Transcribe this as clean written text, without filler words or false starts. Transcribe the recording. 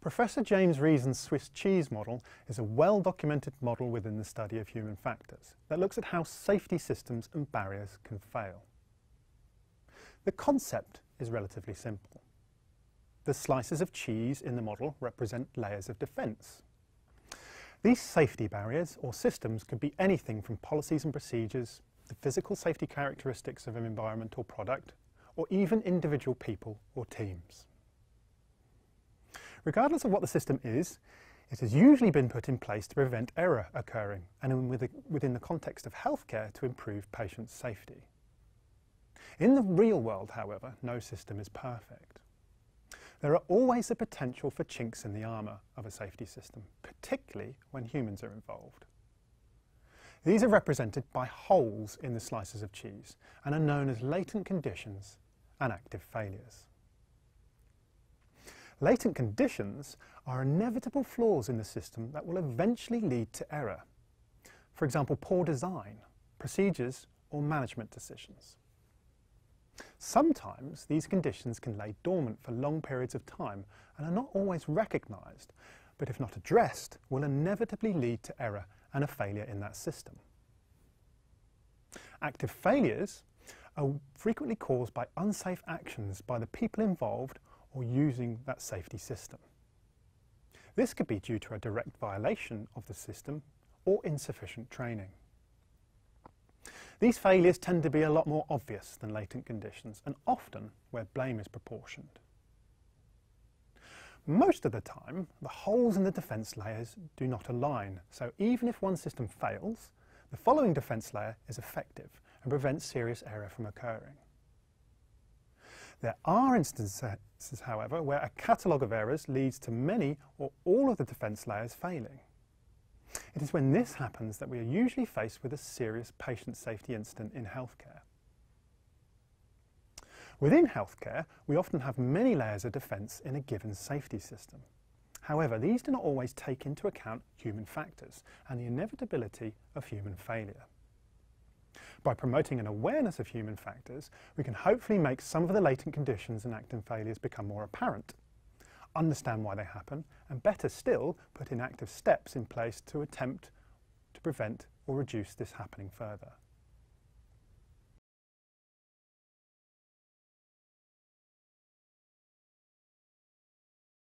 Professor James Reason's Swiss cheese model is a well-documented model within the study of human factors that looks at how safety systems and barriers can fail. The concept is relatively simple. The slices of cheese in the model represent layers of defence. These safety barriers or systems could be anything from policies and procedures, the physical safety characteristics of an environment or product, or even individual people or teams. Regardless of what the system is, it has usually been put in place to prevent error occurring and within the context of healthcare to improve patient safety. In the real world, however, no system is perfect. There are always the potential for chinks in the armour of a safety system, particularly when humans are involved. These are represented by holes in the slices of cheese and are known as latent conditions and active failures. Latent conditions are inevitable flaws in the system that will eventually lead to error. For example, poor design, procedures, or management decisions. Sometimes these conditions can lay dormant for long periods of time and are not always recognised, but if not addressed, will inevitably lead to error and a failure in that system. Active failures are frequently caused by unsafe actions by the people involved or using that safety system. This could be due to a direct violation of the system or insufficient training. These failures tend to be a lot more obvious than latent conditions and often where blame is proportioned. Most of the time, the holes in the defence layers do not align, so even if one system fails, the following defence layer is effective and prevents serious error from occurring. There are instances, however, where a catalogue of errors leads to many or all of the defence layers failing. It is when this happens that we are usually faced with a serious patient safety incident in healthcare. Within healthcare, we often have many layers of defence in a given safety system. However, these do not always take into account human factors and the inevitability of human failure. By promoting an awareness of human factors, we can hopefully make some of the latent conditions and active failures become more apparent, understand why they happen, and better still, put in active steps in place to attempt to prevent or reduce this happening further.